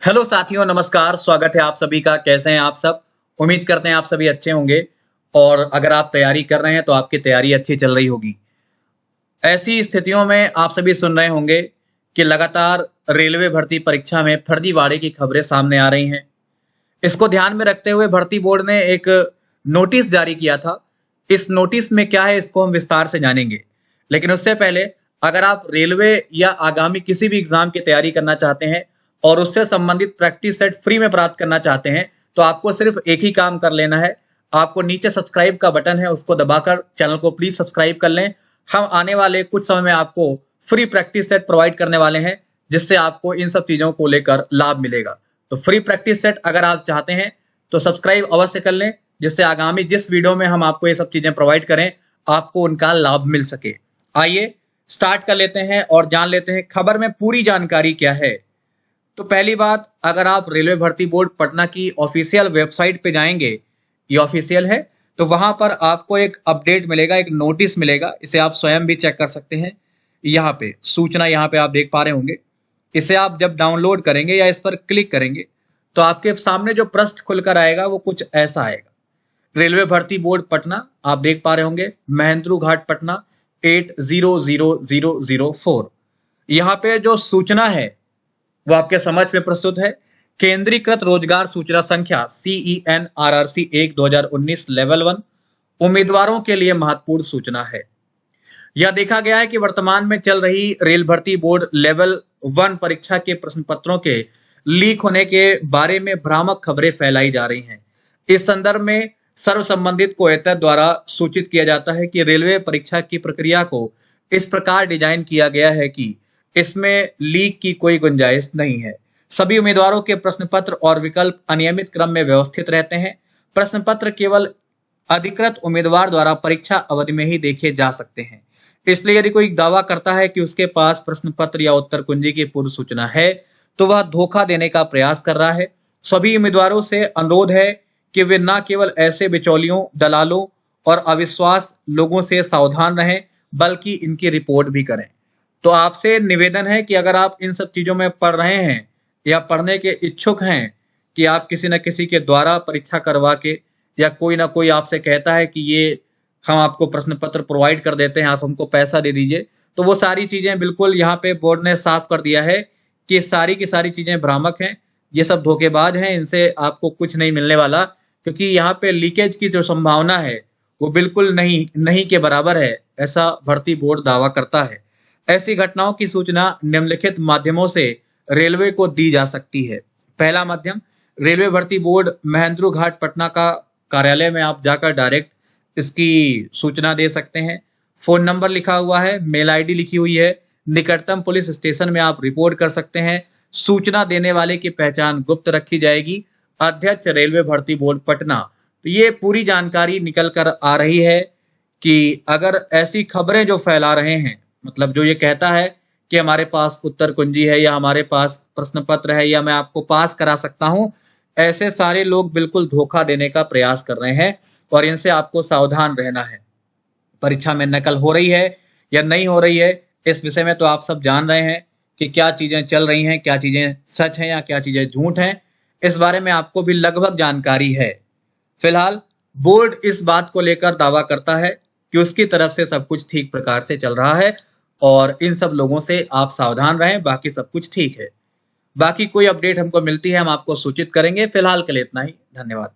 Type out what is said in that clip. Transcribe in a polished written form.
Hello साथियों, नमस्कार। स्वागत है आप सभी का। कैसे हैं आप सब? उम्मीद करते हैं आप सभी अच्छे होंगे और अगर आप तैयारी कर रहे हैं तो आपकी तैयारी अच्छी चल रही होगी। ऐसी स्थितियों में आप सभी सुन रहे होंगे कि लगातार रेलवे भर्ती परीक्षा में फर्जीवाड़े की खबरें सामने आ रही हैं। इसको ध्यान में रखते हुए भर्ती बोर्ड ने एक नोटिस जारी किया था। इस नोटिस में क्या है इसको हम विस्तार से जानेंगे। लेकिन उससे पहले अगर आप रेलवे या आगामी किसी भी एग्जाम की तैयारी करना चाहते हैं और उससे संबंधित प्रैक्टिस सेट फ्री में प्राप्त करना चाहते हैं तो आपको सिर्फ एक ही काम कर लेना है। आपको नीचे सब्सक्राइब का बटन है, उसको दबाकर चैनल को प्लीज सब्सक्राइब कर लें। हम आने वाले कुछ समय में आपको फ्री प्रैक्टिस सेट प्रोवाइड करने वाले हैं जिससे आपको इन सब चीजों को लेकर लाभ मिलेगा। तो फ्री प्रैक्टिस सेट अगर आप चाहते हैं तो सब्सक्राइब अवश्य कर लें जिससे आगामी जिस वीडियो में हम आपको ये सब चीजें प्रोवाइड करें आपको उनका लाभ मिल सके। आइए स्टार्ट कर लेते हैं और जान लेते हैं खबर में पूरी जानकारी क्या है। तो पहली बात, अगर आप रेलवे भर्ती बोर्ड पटना की ऑफिशियल वेबसाइट पे जाएंगे, ये ऑफिशियल है, तो वहां पर आपको एक अपडेट मिलेगा, एक नोटिस मिलेगा। इसे आप स्वयं भी चेक कर सकते हैं। यहाँ पे सूचना यहाँ पे आप देख पा रहे होंगे। इसे आप जब डाउनलोड करेंगे या इस पर क्लिक करेंगे तो आपके सामने जो पृष्ठ खुलकर आएगा वो कुछ ऐसा आएगा। रेलवे भर्ती बोर्ड पटना आप देख पा रहे होंगे, महेंद्रू घाट पटना 800004। यहाँ पे जो सूचना है वो आपके समझ में प्रस्तुत है। केंद्रीकृत रोजगार सूचना संख्या CEN-RRC 1 2019 लेवल 1 उम्मीदवारों के लिए महत्वपूर्ण सूचना है। यह देखा गया है कि वर्तमान में चल रही रेल भर्ती बोर्ड लेवल 1 परीक्षा के प्रश्न पत्रों के लीक होने के बारे में भ्रामक खबरें फैलाई जा रही हैं। इस संदर्भ में सर्व संबंधित को एतद द्वारा सूचित किया जाता है कि रेलवे परीक्षा की प्रक्रिया को इस प्रकार डिजाइन किया गया है कि इसमें लीक की कोई गुंजाइश नहीं है। सभी उम्मीदवारों के प्रश्न पत्र और विकल्प अनियमित क्रम में व्यवस्थित रहते हैं। प्रश्न पत्र केवल अधिकृत उम्मीदवार द्वारा परीक्षा अवधि में ही देखे जा सकते हैं। इसलिए यदि कोई दावा करता है कि उसके पास प्रश्न पत्र या उत्तर कुंजी की पूर्व सूचना है तो वह धोखा देने का प्रयास कर रहा है। सभी उम्मीदवारों से अनुरोध है कि वे न केवल ऐसे बिचौलियों, दलालों और अविश्वास लोगों से सावधान रहें बल्कि इनकी रिपोर्ट भी करें। तो आपसे निवेदन है कि अगर आप इन सब चीजों में पढ़ रहे हैं या पढ़ने के इच्छुक हैं कि आप किसी न किसी के द्वारा परीक्षा करवा के या कोई ना कोई आपसे कहता है कि ये हम आपको प्रश्न पत्र प्रोवाइड कर देते हैं, आप हमको पैसा दे दीजिए, तो वो सारी चीजें बिल्कुल यहाँ पे बोर्ड ने साफ कर दिया है कि सारी की सारी चीजें भ्रामक हैं। ये सब धोखेबाज हैं, इनसे आपको कुछ नहीं मिलने वाला, क्योंकि यहाँ पे लीकेज की जो संभावना है वो बिल्कुल नहीं के बराबर है, ऐसा भर्ती बोर्ड दावा करता है। ऐसी घटनाओं की सूचना निम्नलिखित माध्यमों से रेलवे को दी जा सकती है। पहला माध्यम, रेलवे भर्ती बोर्ड महेंद्रू घाट पटना का कार्यालय में आप जाकर डायरेक्ट इसकी सूचना दे सकते हैं। फोन नंबर लिखा हुआ है, मेल आईडी लिखी हुई है। निकटतम पुलिस स्टेशन में आप रिपोर्ट कर सकते हैं। सूचना देने वाले की पहचान गुप्त रखी जाएगी। अध्यक्ष रेलवे भर्ती बोर्ड पटना। तो ये पूरी जानकारी निकल कर आ रही है कि अगर ऐसी खबरें जो फैला रहे हैं, मतलब जो ये कहता है कि हमारे पास उत्तर कुंजी है या हमारे पास प्रश्न पत्र है या मैं आपको पास करा सकता हूं, ऐसे सारे लोग बिल्कुल धोखा देने का प्रयास कर रहे हैं और इनसे आपको सावधान रहना है। परीक्षा में नकल हो रही है या नहीं हो रही है, इस विषय में तो आप सब जान रहे हैं कि क्या चीजें चल रही हैं, क्या चीजें सच हैं या क्या चीजें झूठ हैं। इस बारे में आपको भी लगभग जानकारी है। फिलहाल बोर्ड इस बात को लेकर दावा करता है कि उसकी तरफ से सब कुछ ठीक प्रकार से चल रहा है और इन सब लोगों से आप सावधान रहें, बाकी सब कुछ ठीक है। बाकी कोई अपडेट हमको मिलती है हम आपको सूचित करेंगे। फिलहाल के लिए इतना ही। धन्यवाद।